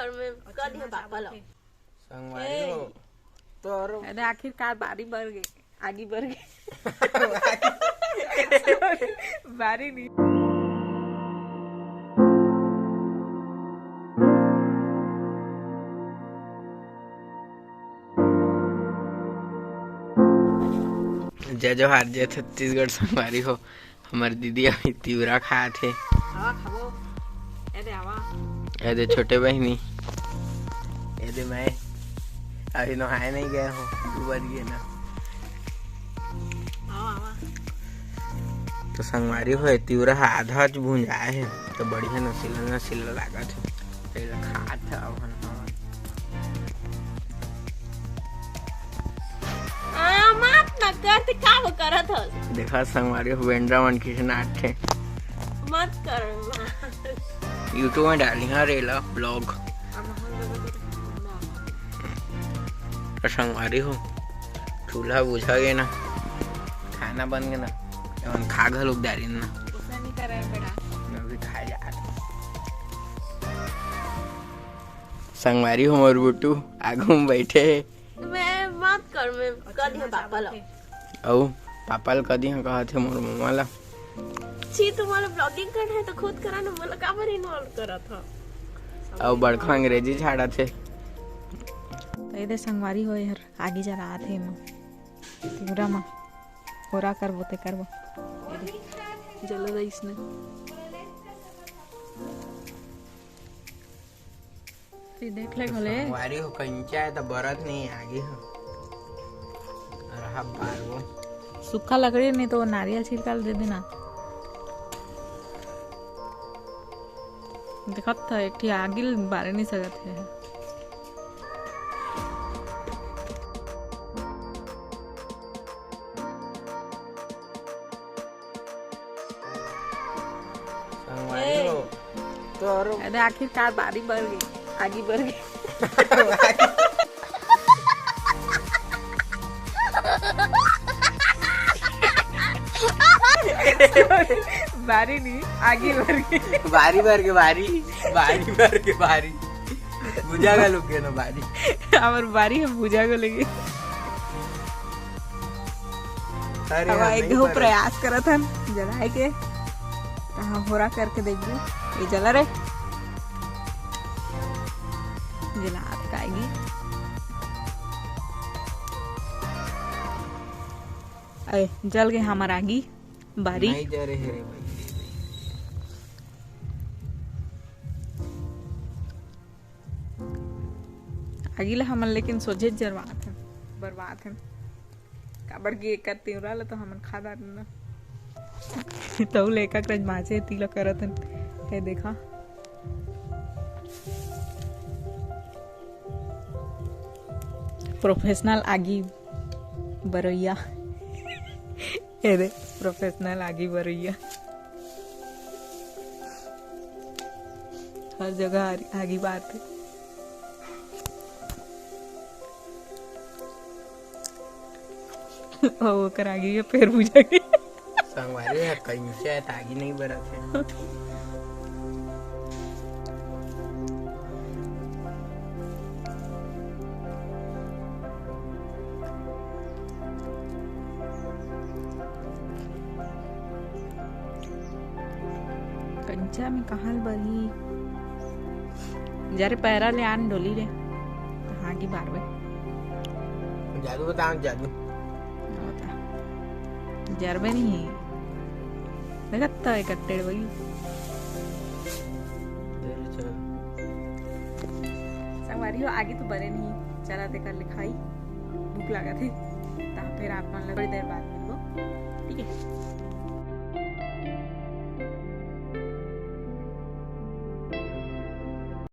कर में कर दिया पापा लो संगवारी हो तो अरे आखिरकार बारी बढ़ गई, आगे बढ़ गई। बारी नहीं। जय जोहार, जय छत्तीसगढ़। संगवारी हो हमारे दीदी अभी तिवरा खाए थे। ऐसे छोटे बहनी ऐसे मैं अभी नहाए नहीं गए हो, 2 बज गए ना। तो संगवारी हो तिवरा आधा भुंजाए है तो बढ़िया नसीला लागत है, पहले खात है। देखा संगवारी हो बेंड्रा मन की नाट है, मत कर यूट्यूब में डाली हाँ रेला ब्लॉग। संगवारी हो चूल्हा बुझा गए ना, खाना बन गया ना, एवं खा घलुक डाली ना, अभी खाए जा रहे। संगवारी हो मोर बुट्टू आगू में बैठे है। मैं मत कर मैं कर दिया पापा लो औ पापा ल कदी हाँ कहा थे मोर मम्मा ला छी तुम्हारा ब्लॉगिंग करना है तो खुद करा ना, मला का पर इन्वॉल्व करा था। और बड़का अंग्रेजी झाड़ा थे। तो इधर संगवारी हो यार आगे जा रहा थे मैं तिवरा में होरा करबो ते करबो जल रही इसने देख ले भले संगवारी हो कंचा है तो बरत नहीं आगे हो रहा बारवो सूखा लकड़ी नहीं तो नारियल छिड़काल दे देना। देखत था एक ठी आगिल बारे नहीं सकत है। संगवारी हो तो अरे आखिरकार बारी बढ़ गई, आगे बढ़ गई। बारी नहीं आगे बढ़ गई, बारी भर के बारी बुझा गया लोग ना बारी हमार बारी हम बुझा को लगी। अब एक हो प्रयास करत हन जलाए के हम होरा करके देखिए ये जला रे जलात काएगी। अरे जल गए हमार आगी बारी नहीं जा रहे रे भाई। अगला हमन लेकिन सोचे जरवात है बर्बाद है काबर की एक तिवरा ल तो हमन खादा न तो लेका क्रज माचे तिला करत है। हे देखा प्रोफेशनल आगी बरैया ये दे प्रोफेशनल आगी बरैया हर जगह आगी बात है। ओ कर आगे ये पैर बुझा गई। संगवारी है कंचा है आगे नहीं बरत है। कंचा में कहाँ बरी जारे पैरा ले आन डोली रे हाँ की बार में जादू बताओ जादू जरबे नहीं लगता है कट्टेड़ वही संगवारी हो आगे तो बने नहीं चला देकर लिखाई भूख लगा थी फिर आप मान लो थोड़ी देर बाद मिलो ठीक है।